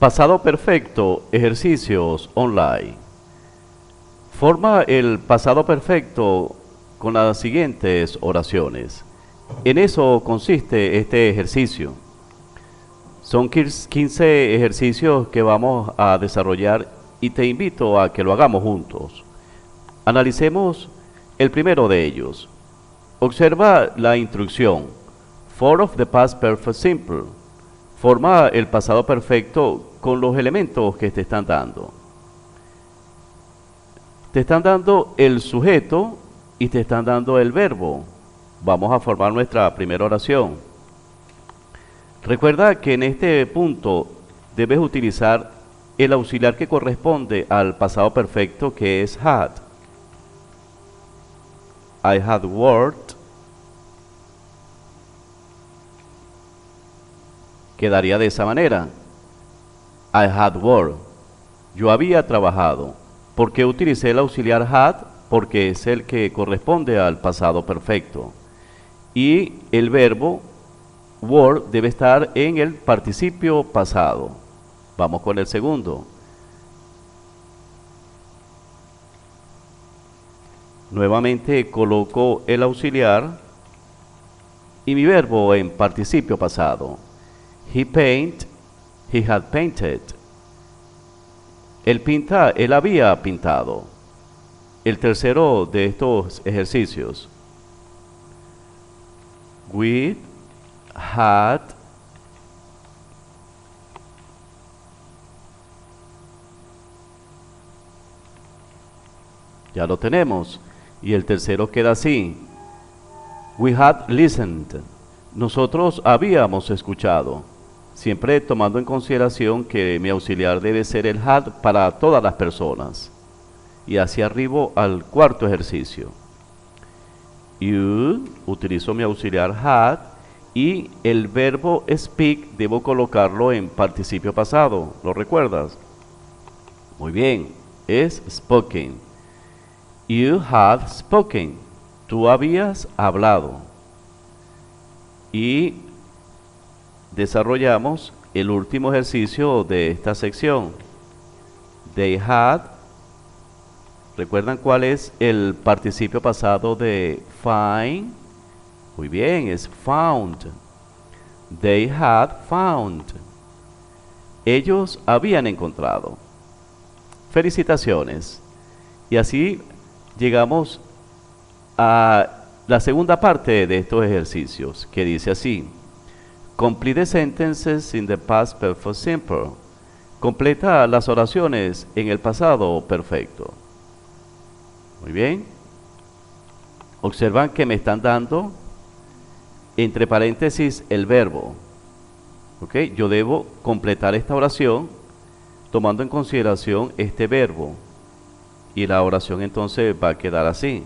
Pasado perfecto, ejercicios online. Forma el pasado perfecto con las siguientes oraciones. En eso consiste este ejercicio. Son 15 ejercicios que vamos a desarrollar y te invito a que lo hagamos juntos. Analicemos el primero de ellos. Observa la instrucción. Form of the past perfect simple. Forma el pasado perfecto con los elementos que te están dando. Te están dando el sujeto y te están dando el verbo. Vamos a formar nuestra primera oración. Recuerda que en este punto debes utilizar el auxiliar que corresponde al pasado perfecto, que es had. I had worked. Quedaría de esa manera. I had worked. Yo había trabajado. ¿Por qué utilicé el auxiliar had? Porque es el que corresponde al pasado perfecto. Y el verbo work debe estar en el participio pasado. Vamos con el segundo. Nuevamente coloco el auxiliar y mi verbo en participio pasado. He had painted. Él había pintado. El tercero de estos ejercicios. We had ya lo tenemos. Y el tercero queda así. We had listened. Nosotros habíamos escuchado. Siempre tomando en consideración que mi auxiliar debe ser el had para todas las personas. Y hacia arriba al cuarto ejercicio. You, utilizo mi auxiliar had y el verbo speak debo colocarlo en participio pasado. ¿Lo recuerdas? Muy bien, es spoken. You had spoken. Tú habías hablado. Y desarrollamos el último ejercicio de esta sección. They had. ¿Recuerdan cuál es el participio pasado de find? Muy bien, es found. They had found. Ellos habían encontrado. Felicitaciones. Y así llegamos a la segunda parte de estos ejercicios, que dice así. Complete the sentences in the past perfect simple. Completa las oraciones en el pasado perfecto. Muy bien. Observan que me están dando entre paréntesis el verbo. ¿Ok? Yo debo completar esta oración tomando en consideración este verbo. Y la oración entonces va a quedar así.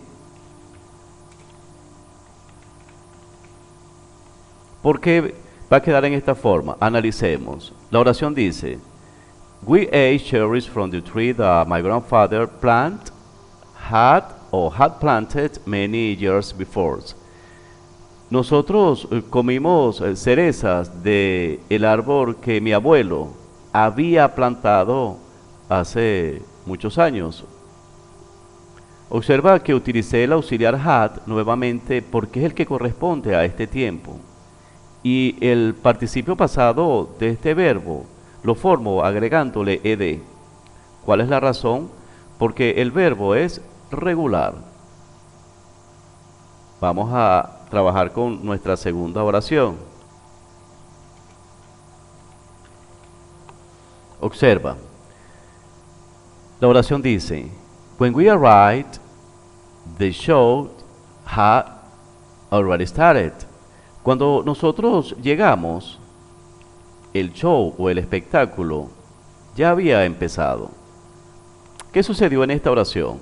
¿Por qué va a quedar en esta forma? Analicemos. La oración dice: We ate cherries from the tree that my grandfather had planted many years before. Nosotros comimos cerezas de el árbol que mi abuelo había plantado hace muchos años. Observa que utilicé el auxiliar had nuevamente porque es el que corresponde a este tiempo. Y el participio pasado de este verbo lo formo agregándole ed. ¿Cuál es la razón? Porque el verbo es regular. Vamos a trabajar con nuestra segunda oración. Observa. La oración dice: When we arrived, the show had already started. Cuando nosotros llegamos, el show o el espectáculo ya había empezado. ¿Qué sucedió en esta oración?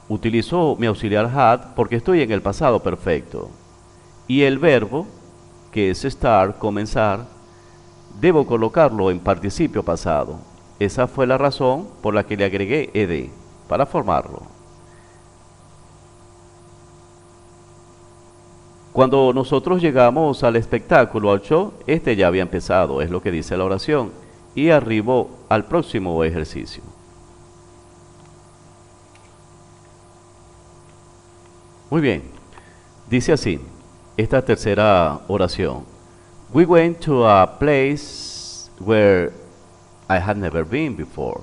Utilizo mi auxiliar had porque estoy en el pasado perfecto. Y el verbo, que es start, comenzar, debo colocarlo en participio pasado. Esa fue la razón por la que le agregué ed, para formarlo. Cuando nosotros llegamos al espectáculo, al show, este ya había empezado, es lo que dice la oración. y arribo al próximo ejercicio. Muy bien, dice así, esta tercera oración. We went to a place where I had never been before.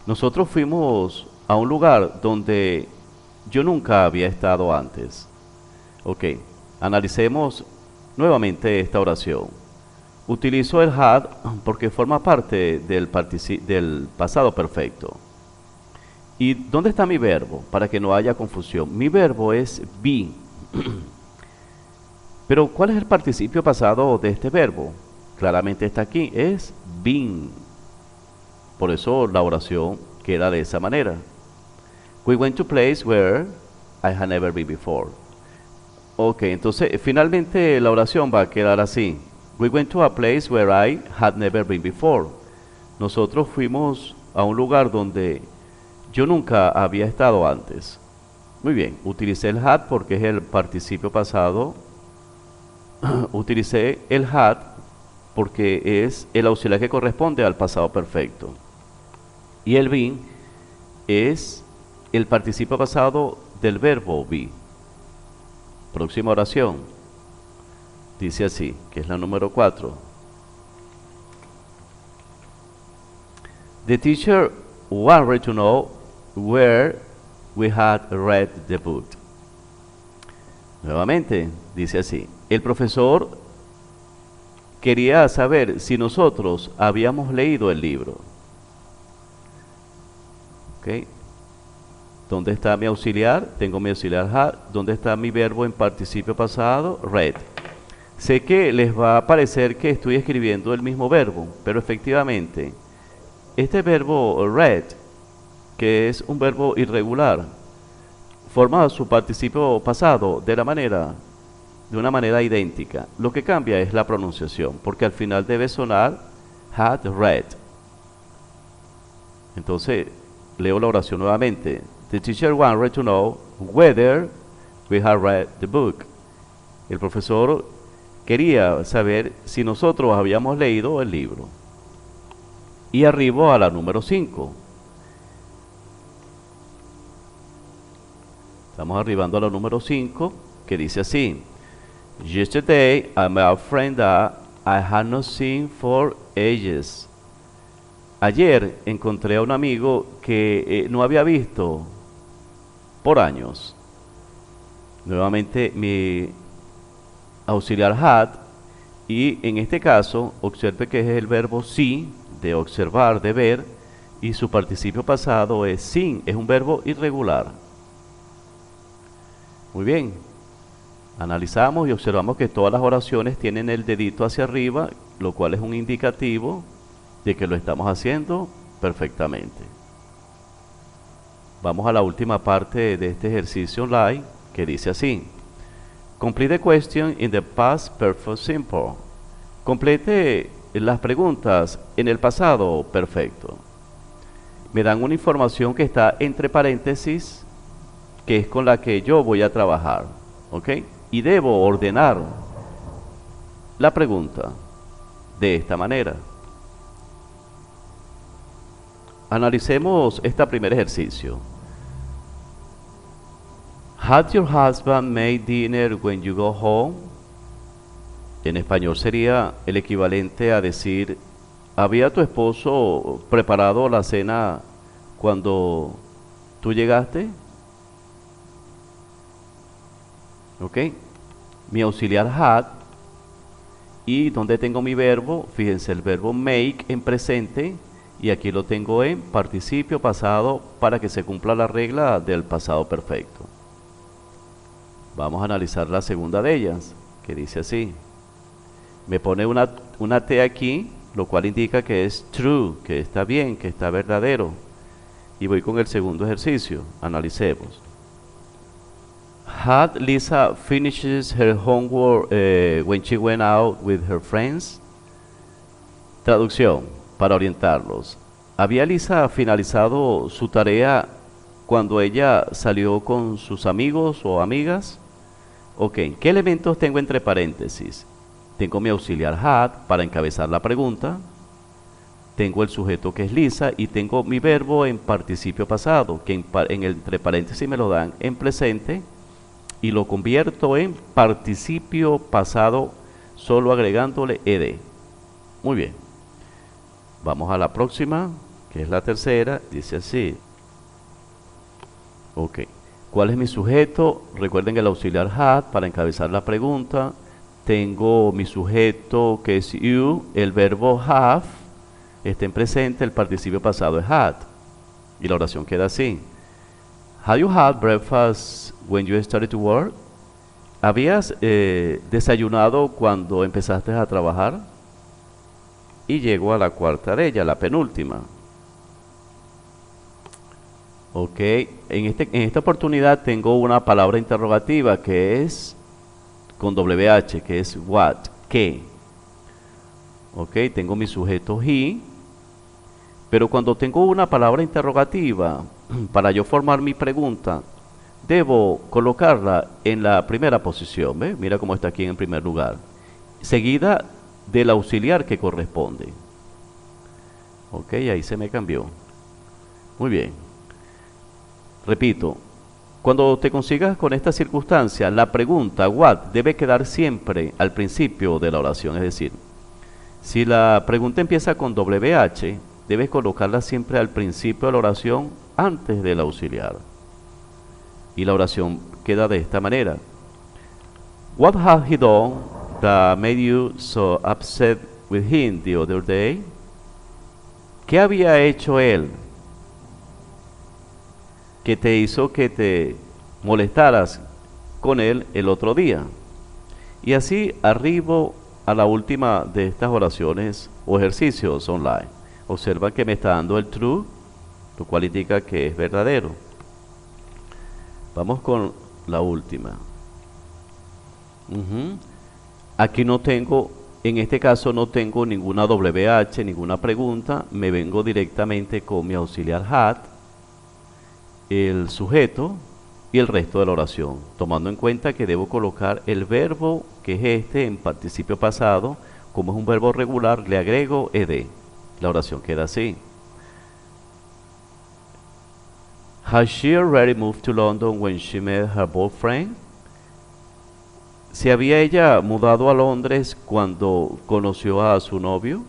Nosotros fuimos a un lugar donde yo nunca había estado antes. Ok, analicemos nuevamente esta oración. Utilizo el had porque forma parte del pasado perfecto. ¿Y dónde está mi verbo? Para que no haya confusión. Mi verbo es be. Pero ¿cuál es el participio pasado de este verbo? Claramente está aquí, es been. Por eso la oración queda de esa manera. We went to a place where I had never been before. Ok, entonces finalmente la oración va a quedar así. We went to a place where I had never been before. Nosotros fuimos a un lugar donde yo nunca había estado antes. Muy bien, utilicé el had porque es el participio pasado. Utilicé el had porque es el auxiliar que corresponde al pasado perfecto. Y el been es el participio pasado del verbo be. Próxima oración. Dice así, que es la número 4. The teacher wanted to know where we had read the book. Nuevamente, dice así. El profesor quería saber si nosotros habíamos leído el libro. ¿Ok? ¿Dónde está mi auxiliar? Tengo mi auxiliar had. ¿Dónde está mi verbo en participio pasado? Read. Sé que les va a parecer que estoy escribiendo el mismo verbo, pero efectivamente, este verbo read, que es un verbo irregular, forma su participio pasado de una manera idéntica. Lo que cambia es la pronunciación, porque al final debe sonar had read. Entonces, leo la oración nuevamente. The teacher wanted to know whether we had read the book. El profesor quería saber si nosotros habíamos leído el libro. Y arribo a la número 5. Estamos arribando a la número 5, que dice así. Yesterday I met a friend that I had not seen for ages. Ayer encontré a un amigo que no había visto por años. Nuevamente mi auxiliar had, y en este caso observe que es el verbo see, de observar, de ver, y su participio pasado es seen, es un verbo irregular. Muy bien, analizamos y observamos que todas las oraciones tienen el dedito hacia arriba, lo cual es un indicativo de que lo estamos haciendo perfectamente. Vamos a la última parte de este ejercicio online, que dice así. Complete the question in the past perfect simple. Complete las preguntas en el pasado perfecto. Me dan una información que está entre paréntesis, que es con la que yo voy a trabajar, ¿ok? Y debo ordenar la pregunta de esta manera. Analicemos este primer ejercicio. Had your husband made dinner when you go home? En español sería el equivalente a decir, ¿había tu esposo preparado la cena cuando tú llegaste? ¿Ok? Mi auxiliar had. ¿Y donde tengo mi verbo? Fíjense, el verbo make en presente, y aquí lo tengo en participio pasado para que se cumpla la regla del pasado perfecto. Vamos a analizar la segunda de ellas, que dice así. Me pone una T aquí, lo cual indica que es true, que está bien, que está verdadero. Y voy con el segundo ejercicio. Analicemos. Had Lisa finishes her homework when she went out with her friends? Traducción, para orientarlos. ¿Había Lisa finalizado su tarea cuando ella salió con sus amigos o amigas? Ok, ¿qué elementos tengo entre paréntesis? Tengo mi auxiliar had para encabezar la pregunta. tengo el sujeto que es Lisa y tengo mi verbo en participio pasado, que en el entre paréntesis me lo dan en presente y lo convierto en participio pasado solo agregándole ed. Muy bien. Vamos a la próxima, que es la tercera. Dice así. Ok. ¿Cuál es mi sujeto? Recuerden el auxiliar had para encabezar la pregunta. Tengo mi sujeto que es you, el verbo have está en presente, el participio pasado es had. Y la oración queda así. Have you had breakfast when you started to work? ¿Habías desayunado cuando empezaste a trabajar? Y llego a la cuarta de ella, la penúltima. Ok, en esta oportunidad tengo una palabra interrogativa que es con WH, que es what, ¿qué? Ok, tengo mi sujeto he, pero cuando tengo una palabra interrogativa, para yo formar mi pregunta, debo colocarla en la primera posición, ¿ve? Mira cómo está aquí en primer lugar, seguida del auxiliar que corresponde. Ok, ahí se me cambió. Muy bien. Repito, cuando te consigas con esta circunstancia, la pregunta what debe quedar siempre al principio de la oración. Es decir, si la pregunta empieza con WH, debes colocarla siempre al principio de la oración antes del auxiliar. Y la oración queda de esta manera. What had he done that made you so upset with him the other day? ¿Qué había hecho él que te hizo que te molestaras con él el otro día? Y así arribo a la última de estas oraciones o ejercicios online. Observa que me está dando el true, lo cual indica que es verdadero. Vamos con la última. Aquí no tengo, en este caso no tengo ninguna WH, ninguna pregunta. Me vengo directamente con mi auxiliar had, el sujeto y el resto de la oración, tomando en cuenta que debo colocar el verbo que es este en participio pasado. Como es un verbo regular, le agrego ed. La oración queda así. Has she already moved to London when she met her boyfriend? ¿Se había ella mudado a Londres cuando conoció a su novio?